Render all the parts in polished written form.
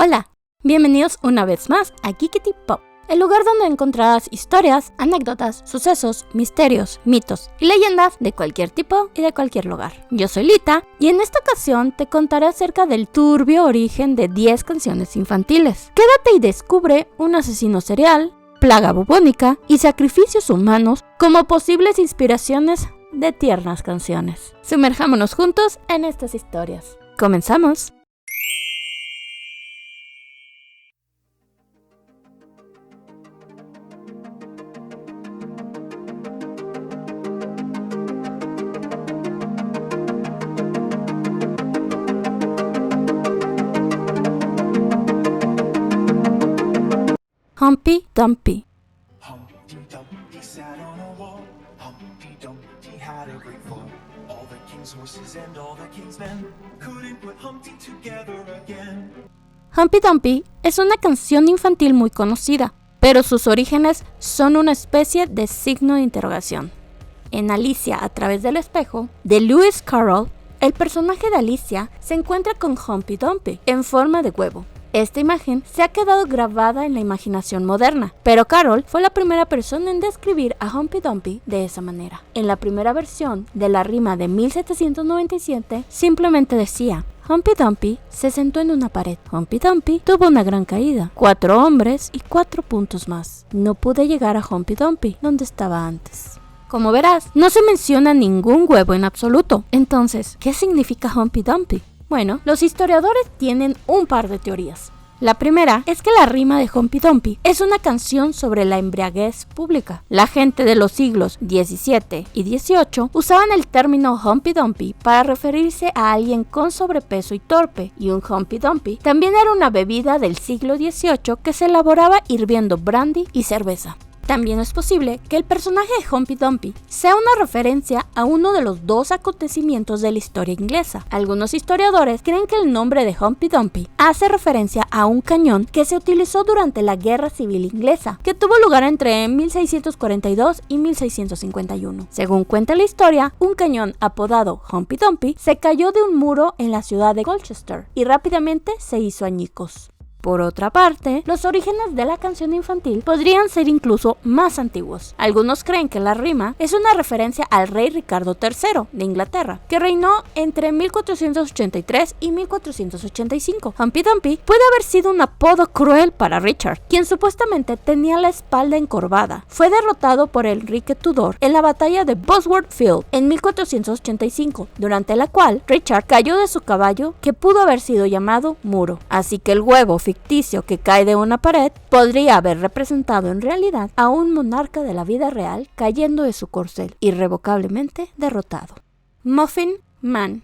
Hola, bienvenidos una vez más a Geekity Pop, el lugar donde encontrarás historias, anécdotas, sucesos, misterios, mitos y leyendas de cualquier tipo y de cualquier lugar. Yo soy Lita y en esta ocasión te contaré acerca del turbio origen de 10 canciones infantiles. Quédate y descubre un asesino serial, plaga bubónica y sacrificios humanos como posibles inspiraciones de tiernas canciones. Sumerjámonos juntos en estas historias. ¡Comenzamos! Humpty Dumpty. Humpty Dumpty sat on a wall. Humpty Dumpty had a great fall. All the king's horses and all the king's men couldn't put Humpty together again. Humpty Dumpty es una canción infantil muy conocida, pero sus orígenes son una especie de signo de interrogación. En Alicia a través del espejo, de Lewis Carroll, el personaje de Alicia se encuentra con Humpty Dumpty en forma de huevo. Esta imagen se ha quedado grabada en la imaginación moderna, pero Carroll fue la primera persona en describir a Humpty Dumpty de esa manera. En la primera versión de la rima de 1797, simplemente decía: Humpty Dumpty se sentó en una pared. Humpty Dumpty tuvo una gran caída. 4 hombres y 4 puntos más. No pude llegar a Humpty Dumpty donde estaba antes. Como verás, no se menciona ningún huevo en absoluto. Entonces, ¿qué significa Humpty Dumpty? Bueno, los historiadores tienen un par de teorías. La primera es que la rima de Humpty Dumpty es una canción sobre la embriaguez pública. La gente de los siglos XVII y XVIII usaban el término Humpty Dumpty para referirse a alguien con sobrepeso y torpe, y un Humpty Dumpty también era una bebida del siglo XVIII que se elaboraba hirviendo brandy y cerveza. También es posible que el personaje de Humpty Dumpty sea una referencia a uno de los 2 acontecimientos de la historia inglesa. Algunos historiadores creen que el nombre de Humpty Dumpty hace referencia a un cañón que se utilizó durante la Guerra Civil Inglesa, que tuvo lugar entre 1642 y 1651. Según cuenta la historia, un cañón apodado Humpty Dumpty se cayó de un muro en la ciudad de Colchester y rápidamente se hizo añicos. Por otra parte, los orígenes de la canción infantil podrían ser incluso más antiguos. Algunos creen que la rima es una referencia al rey Ricardo III de Inglaterra, que reinó entre 1483 y 1485. Humpty Dumpty puede haber sido un apodo cruel para Richard, quien supuestamente tenía la espalda encorvada. Fue derrotado por Enrique Tudor en la batalla de Bosworth Field en 1485, durante la cual Richard cayó de su caballo, que pudo haber sido llamado Muro. Así que el huevo ficticio que cae de una pared podría haber representado en realidad a un monarca de la vida real cayendo de su corcel, irrevocablemente derrotado. Muffin Man.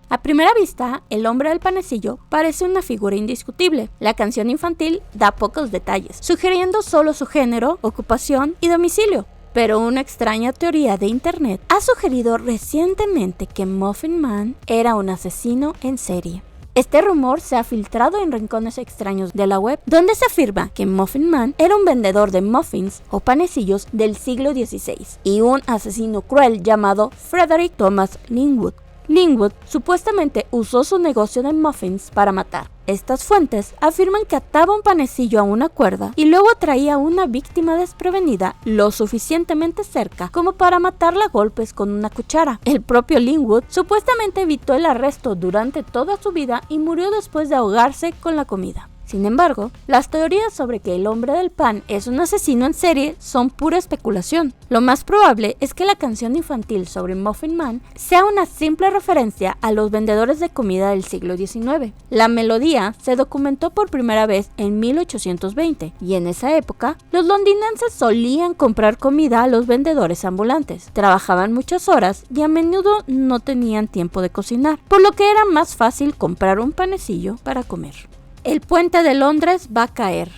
A primera vista, el hombre del panecillo parece una figura indiscutible. La canción infantil da pocos detalles, sugiriendo solo su género, ocupación y domicilio. Pero una extraña teoría de internet ha sugerido recientemente que Muffin Man era un asesino en serie. Este rumor se ha filtrado en rincones extraños de la web, donde se afirma que Muffin Man era un vendedor de muffins o panecillos del siglo XVI y un asesino cruel llamado Frederick Thomas Linwood. Linwood supuestamente usó su negocio de muffins para matar. Estas fuentes afirman que ataba un panecillo a una cuerda y luego traía a una víctima desprevenida lo suficientemente cerca como para matarla a golpes con una cuchara. El propio Linwood supuestamente evitó el arresto durante toda su vida y murió después de ahogarse con la comida. Sin embargo, las teorías sobre que el hombre del pan es un asesino en serie son pura especulación. Lo más probable es que la canción infantil sobre Muffin Man sea una simple referencia a los vendedores de comida del siglo XIX. La melodía se documentó por primera vez en 1820 y en esa época los londinenses solían comprar comida a los vendedores ambulantes. Trabajaban muchas horas y a menudo no tenían tiempo de cocinar, por lo que era más fácil comprar un panecillo para comer. El puente de Londres va a caer.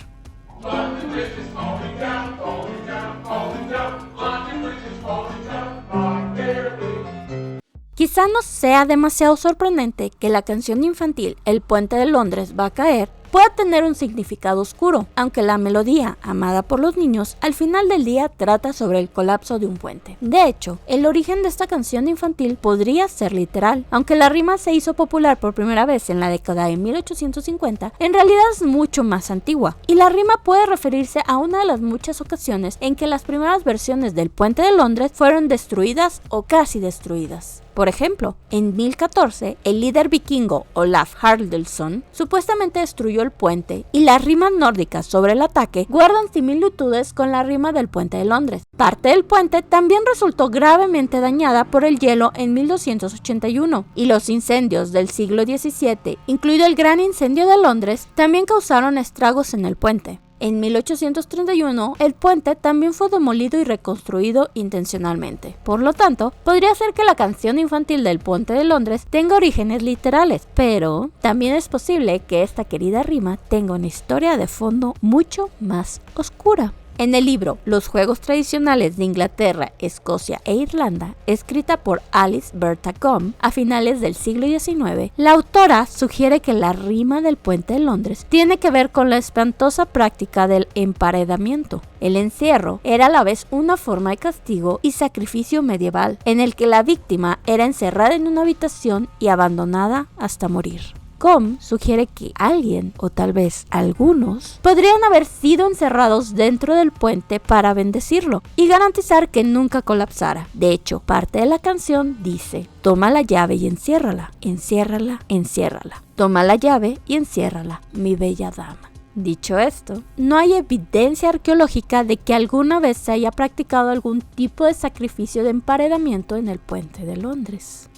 Quizá no sea demasiado sorprendente que la canción infantil El puente de Londres va a caer puede tener un significado oscuro, aunque la melodía, amada por los niños, al final del día trata sobre el colapso de un puente. De hecho, el origen de esta canción infantil podría ser literal. Aunque la rima se hizo popular por primera vez en la década de 1850, en realidad es mucho más antigua, y la rima puede referirse a una de las muchas ocasiones en que las primeras versiones del puente de Londres fueron destruidas o casi destruidas. Por ejemplo, en 1014, el líder vikingo Olaf Haraldsson supuestamente destruyó el puente, y las rimas nórdicas sobre el ataque guardan similitudes con la rima del puente de Londres. Parte del puente también resultó gravemente dañada por el hielo en 1281, y los incendios del siglo XVII, incluido el Gran Incendio de Londres, también causaron estragos en el puente. En 1831, el puente también fue demolido y reconstruido intencionalmente. Por lo tanto, podría ser que la canción infantil del puente de Londres tenga orígenes literales, pero también es posible que esta querida rima tenga una historia de fondo mucho más oscura. En el libro Los Juegos Tradicionales de Inglaterra, Escocia e Irlanda, escrita por Alice Bertha Combe a finales del siglo XIX, la autora sugiere que la rima del puente de Londres tiene que ver con la espantosa práctica del emparedamiento. El encierro era a la vez una forma de castigo y sacrificio medieval, en el que la víctima era encerrada en una habitación y abandonada hasta morir. Combe sugiere que alguien, o tal vez algunos, podrían haber sido encerrados dentro del puente para bendecirlo y garantizar que nunca colapsara. De hecho, parte de la canción dice: toma la llave y enciérrala, enciérrala, enciérrala. Toma la llave y enciérrala, mi bella dama. Dicho esto, no hay evidencia arqueológica de que alguna vez se haya practicado algún tipo de sacrificio de emparedamiento en el puente de Londres.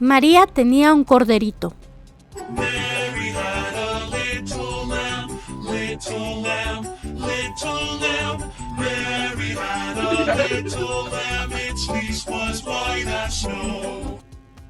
María tenía un corderito. Mary had a little lamb, little lamb, little lamb. Mary had a little lamb, its fleece was white as snow.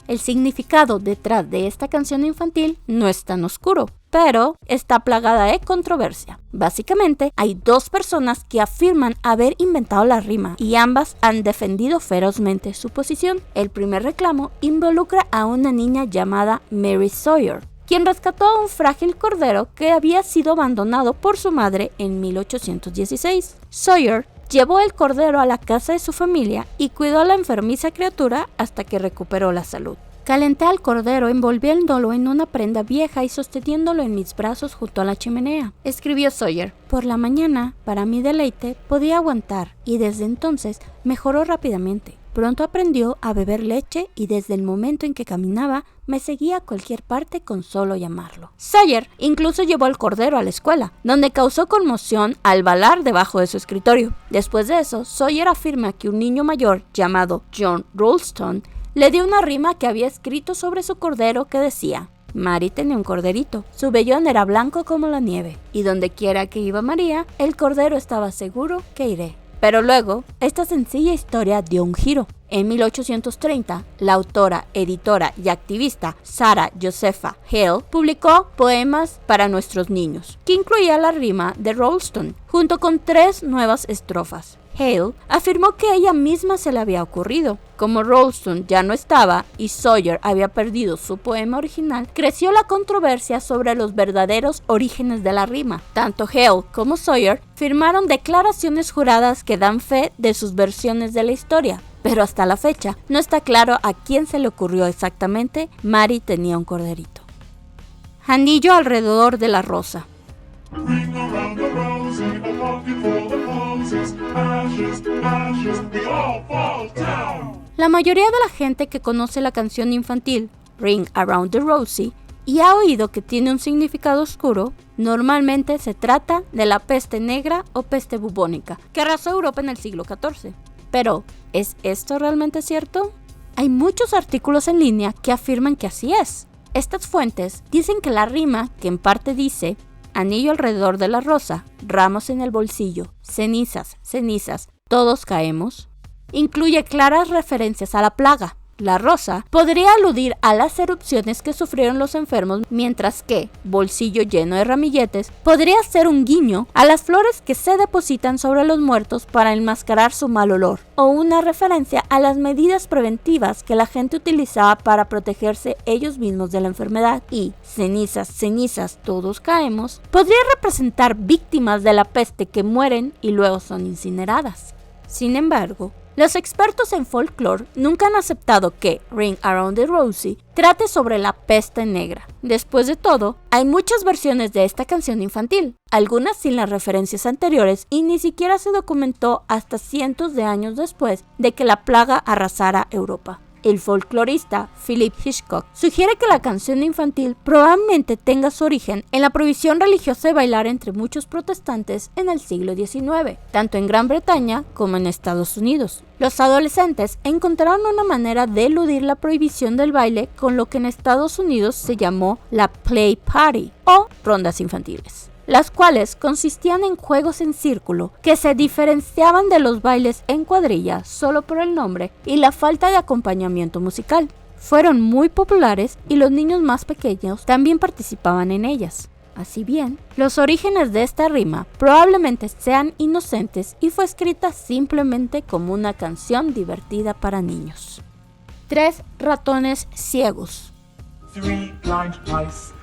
El significado detrás de esta canción infantil no es tan oscuro, pero está plagada de controversia. Básicamente, hay dos personas que afirman haber inventado la rima y ambas han defendido ferozmente su posición. El primer reclamo involucra a una niña llamada Mary Sawyer, quien rescató a un frágil cordero que había sido abandonado por su madre en 1816. Sawyer llevó el cordero a la casa de su familia y cuidó a la enfermiza criatura hasta que recuperó la salud. Calenté al cordero envolviéndolo en una prenda vieja y sosteniéndolo en mis brazos junto a la chimenea, escribió Sawyer. Por la mañana, para mi deleite, podía aguantar y desde entonces mejoró rápidamente. Pronto aprendió a beber leche y desde el momento en que caminaba me seguía a cualquier parte con solo llamarlo. Sawyer incluso llevó al cordero a la escuela, donde causó conmoción al balar debajo de su escritorio. Después de eso, Sawyer afirma que un niño mayor llamado John Ralston le dio una rima que había escrito sobre su cordero que decía: Mary tenía un corderito, su vellón era blanco como la nieve, y donde quiera que iba María, el cordero estaba seguro que iré. Pero luego, esta sencilla historia dio un giro. En 1830, la autora, editora y activista Sarah Josepha Hale publicó Poemas para nuestros niños, que incluía la rima de Ralston, junto con 3 nuevas estrofas. Hale afirmó que ella misma se le había ocurrido. Como Ralston ya no estaba y Sawyer había perdido su poema original, creció la controversia sobre los verdaderos orígenes de la rima. Tanto Hale como Sawyer firmaron declaraciones juradas que dan fe de sus versiones de la historia, pero hasta la fecha no está claro a quién se le ocurrió exactamente Mary tenía un corderito. Anillo alrededor de la rosa. Ring around the rosy, a pocket full of posies, ashes, ashes, we all fall down. La mayoría de la gente que conoce la canción infantil Ring Around the Rosie y ha oído que tiene un significado oscuro, normalmente se trata de la peste negra o peste bubónica que arrasó Europa en el siglo XIV. Pero, ¿es esto realmente cierto? Hay muchos artículos en línea que afirman que así es. Estas fuentes dicen que la rima, que en parte dice anillo alrededor de la rosa, ramos en el bolsillo, cenizas, cenizas, todos caemos, incluye claras referencias a la plaga. La rosa podría aludir a las erupciones que sufrieron los enfermos, mientras que bolsillo lleno de ramilletes podría ser un guiño a las flores que se depositan sobre los muertos para enmascarar su mal olor, o una referencia a las medidas preventivas que la gente utilizaba para protegerse ellos mismos de la enfermedad. Y cenizas, cenizas, todos caemos, podría representar víctimas de la peste que mueren y luego son incineradas. Sin embargo, los expertos en folclore nunca han aceptado que Ring Around the Rosie trate sobre la peste negra. Después de todo, hay muchas versiones de esta canción infantil, algunas sin las referencias anteriores, y ni siquiera se documentó hasta cientos de años después de que la plaga arrasara Europa. El folclorista Philip Hitchcock sugiere que la canción infantil probablemente tenga su origen en la prohibición religiosa de bailar entre muchos protestantes en el siglo XIX, tanto en Gran Bretaña como en Estados Unidos. Los adolescentes encontraron una manera de eludir la prohibición del baile con lo que en Estados Unidos se llamó la Play Party o rondas infantiles, las cuales consistían en juegos en círculo que se diferenciaban de los bailes en cuadrilla solo por el nombre y la falta de acompañamiento musical. Fueron muy populares y los niños más pequeños también participaban en ellas. Así bien, los orígenes de esta rima probablemente sean inocentes y fue escrita simplemente como una canción divertida para niños. 3 ratones ciegos. Three blind mice,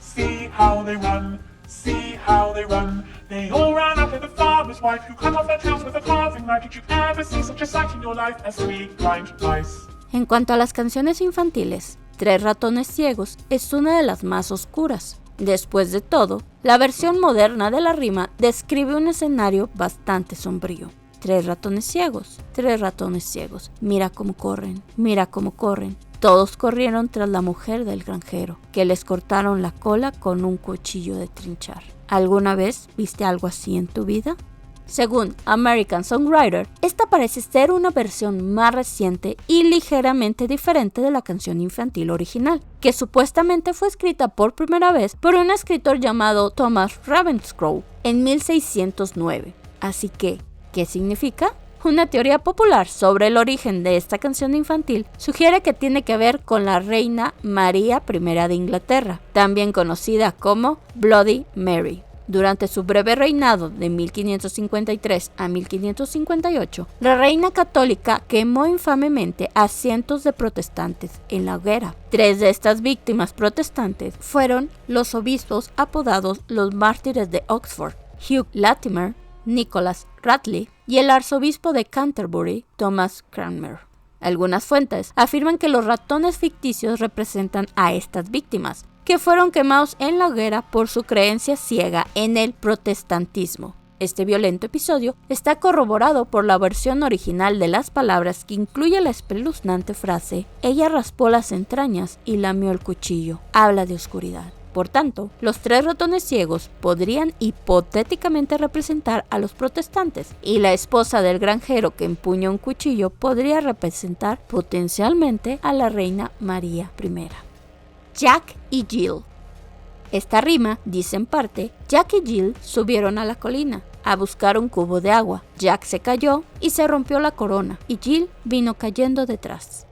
see how they run, see how they run. They all ran after the farmer's wife who cut off their tails with a carving knife. Did you ever see such a sight in your life as 3 blind mice? En cuanto a las canciones infantiles, 3 ratones ciegos es una de las más oscuras. Después de todo, la versión moderna de la rima describe un escenario bastante sombrío. 3 ratones ciegos, 3 ratones ciegos, mira cómo corren, mira cómo corren. Todos corrieron tras la mujer del granjero, que les cortaron la cola con un cuchillo de trinchar. ¿Alguna vez viste algo así en tu vida? Según American Songwriter, esta parece ser una versión más reciente y ligeramente diferente de la canción infantil original, que supuestamente fue escrita por primera vez por un escritor llamado Thomas Ravenscroft en 1609. Así que, ¿qué significa? Una teoría popular sobre el origen de esta canción infantil sugiere que tiene que ver con la reina María I de Inglaterra, también conocida como Bloody Mary. Durante su breve reinado de 1553 a 1558, la reina católica quemó infamemente a cientos de protestantes en la hoguera. 3 de estas víctimas protestantes fueron los obispos apodados los mártires de Oxford, Hugh Latimer, Nicholas Radley y el arzobispo de Canterbury, Thomas Cranmer. Algunas fuentes afirman que los ratones ficticios representan a estas víctimas, que fueron quemados en la hoguera por su creencia ciega en el protestantismo. Este violento episodio está corroborado por la versión original de las palabras que incluye la espeluznante frase «Ella raspó las entrañas y lamió el cuchillo». Habla de oscuridad. Por tanto, los 3 ratones ciegos podrían hipotéticamente representar a los protestantes y la esposa del granjero que empuña un cuchillo podría representar potencialmente a la reina María I. Jack y Jill. Esta rima dice en parte, Jack y Jill subieron a la colina a buscar un cubo de agua. Jack se cayó y se rompió la corona y Jill vino cayendo detrás.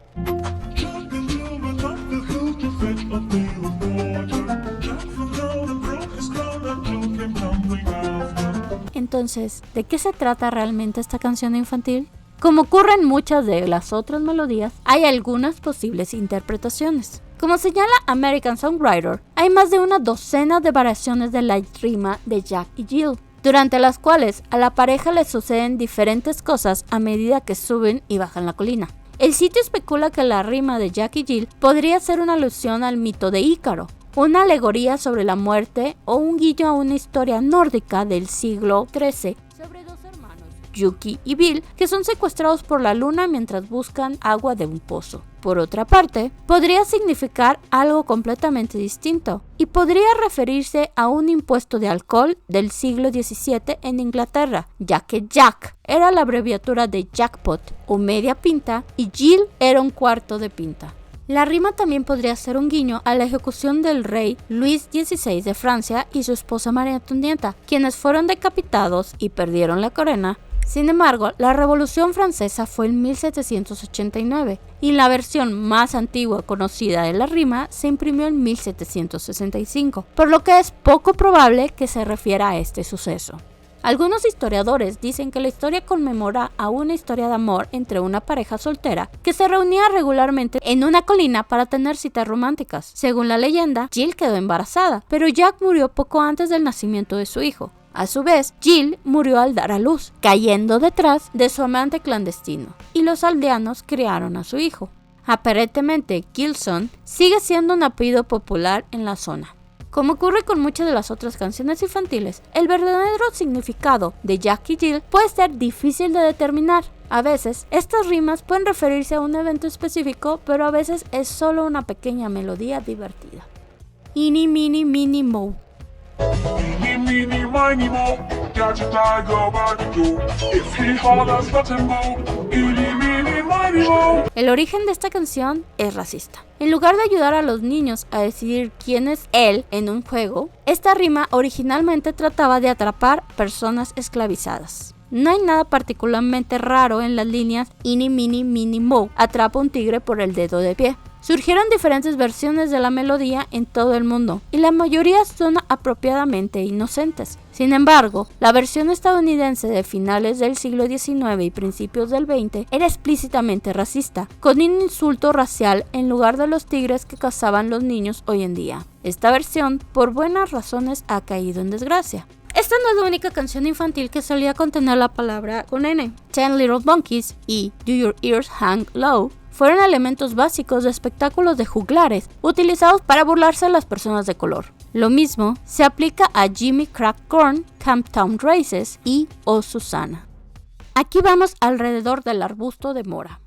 Entonces, ¿de qué se trata realmente esta canción infantil? Como ocurre en muchas de las otras melodías, hay algunas posibles interpretaciones. Como señala American Songwriter, hay más de una docena de variaciones de la rima de Jack y Jill, durante las cuales a la pareja le suceden diferentes cosas a medida que suben y bajan la colina. El sitio especula que la rima de Jack y Jill podría ser una alusión al mito de Ícaro, una alegoría sobre la muerte o un guiño a una historia nórdica del siglo XIII sobre 2 hermanos, Yuki y Bill, que son secuestrados por la luna mientras buscan agua de un pozo. Por otra parte, podría significar algo completamente distinto y podría referirse a un impuesto de alcohol del siglo XVII en Inglaterra, ya que Jack era la abreviatura de jackpot o media pinta y Jill era un cuarto de pinta. La rima también podría ser un guiño a la ejecución del rey Luis XVI de Francia y su esposa María Antonieta, quienes fueron decapitados y perdieron la corona Sin embargo, la Revolución Francesa fue en 1789 y la versión más antigua conocida de la rima se imprimió en 1765, por lo que es poco probable que se refiera a este suceso. Algunos historiadores dicen que la historia conmemora a una historia de amor entre una pareja soltera que se reunía regularmente en una colina para tener citas románticas. Según la leyenda, Jill quedó embarazada, pero Jack murió poco antes del nacimiento de su hijo. A su vez, Jill murió al dar a luz, cayendo detrás de su amante clandestino, y los aldeanos criaron a su hijo. Aparentemente, Gilson sigue siendo un apellido popular en la zona. Como ocurre con muchas de las otras canciones infantiles, el verdadero significado de Jack y Jill puede ser difícil de determinar. A veces, estas rimas pueden referirse a un evento específico, pero a veces es solo una pequeña melodía divertida. Eeny, meeny, miny, moe. Eeny, meeny, miny, moe, got your tiger by the door. If he hollers, let him go. Eeny, meeny, miny, moe. El origen de esta canción es racista. En lugar de ayudar a los niños a decidir quién es él en un juego, esta rima originalmente trataba de atrapar personas esclavizadas. No hay nada particularmente raro en las líneas Eeny, meeny, miny, moe, atrapa un tigre por el dedo de pie. Surgieron diferentes versiones de la melodía en todo el mundo, y la mayoría son apropiadamente inocentes. Sin embargo, la versión estadounidense de finales del siglo XIX y principios del XX era explícitamente racista, con un insulto racial en lugar de los tigres que cazaban los niños hoy en día. Esta versión, por buenas razones, ha caído en desgracia. Esta no es la única canción infantil que solía contener la palabra con N. Ten Little Monkeys y Do Your Ears Hang Low fueron elementos básicos de espectáculos de juglares utilizados para burlarse de las personas de color. Lo mismo se aplica a Jimmy Crack Corn, Camptown Races y Oh Susanna. Aquí vamos alrededor del arbusto de mora.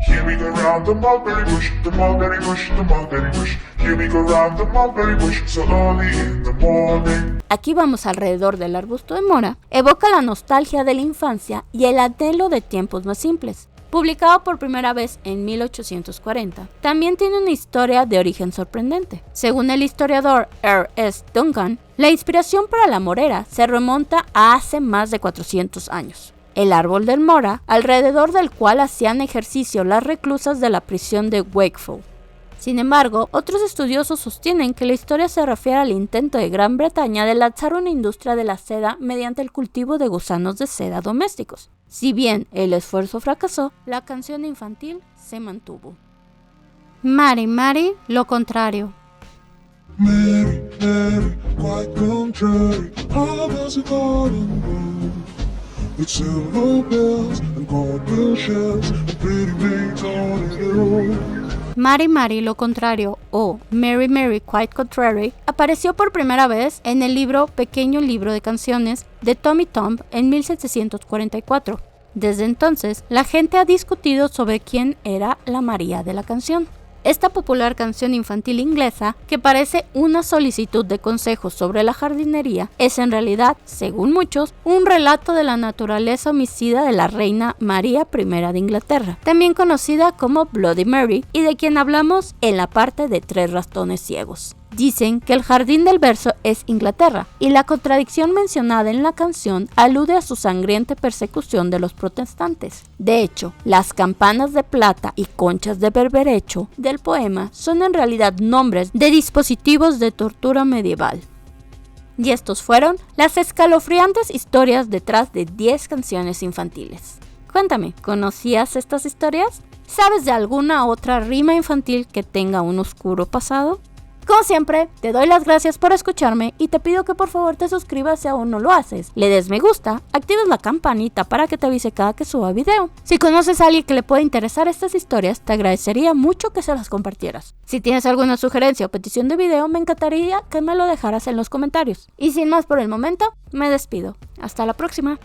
Here we go round the mulberry bush, the mulberry bush, the mulberry bush. Here we go round the mulberry bush, so early in the morning. Aquí vamos alrededor del arbusto de mora evoca la nostalgia de la infancia y el anhelo de tiempos más simples. Publicado por primera vez en 1840, también tiene una historia de origen sorprendente. Según el historiador R.S. Duncan, la inspiración para la morera se remonta a hace más de 400 años. El árbol del mora, alrededor del cual hacían ejercicio las reclusas de la prisión de Wakefield. Sin embargo, otros estudiosos sostienen que la historia se refiere al intento de Gran Bretaña de lanzar una industria de la seda mediante el cultivo de gusanos de seda domésticos. Si bien el esfuerzo fracasó, la canción infantil se mantuvo. Mary, Mary, lo contrario. Mary, Mary, quite contrary. How does a garden grow? With silver bells and cornmeal shells and pretty maids on it all. Mary, Mary, lo contrario, o Mary, Mary, quite contrary, apareció por primera vez en el libro Pequeño Libro de Canciones de Tommy Thumb en 1744. Desde entonces, la gente ha discutido sobre quién era la María de la canción. Esta popular canción infantil inglesa, que parece una solicitud de consejos sobre la jardinería, es en realidad, según muchos, un relato de la naturaleza homicida de la reina María I de Inglaterra, también conocida como Bloody Mary, y de quien hablamos en la parte de 3 ratones ciegos. Dicen que el jardín del verso es Inglaterra, y la contradicción mencionada en la canción alude a su sangrienta persecución de los protestantes. De hecho, las campanas de plata y conchas de berberecho del poema son en realidad nombres de dispositivos de tortura medieval. Y estos fueron las escalofriantes historias detrás de 10 canciones infantiles. Cuéntame, ¿conocías estas historias? ¿Sabes de alguna otra rima infantil que tenga un oscuro pasado? Como siempre, te doy las gracias por escucharme y te pido que por favor te suscribas si aún no lo haces, le des me gusta, actives la campanita para que te avise cada que suba video. Si conoces a alguien que le pueda interesar estas historias, te agradecería mucho que se las compartieras. Si tienes alguna sugerencia o petición de video, me encantaría que me lo dejaras en los comentarios. Y sin más por el momento, me despido. Hasta la próxima.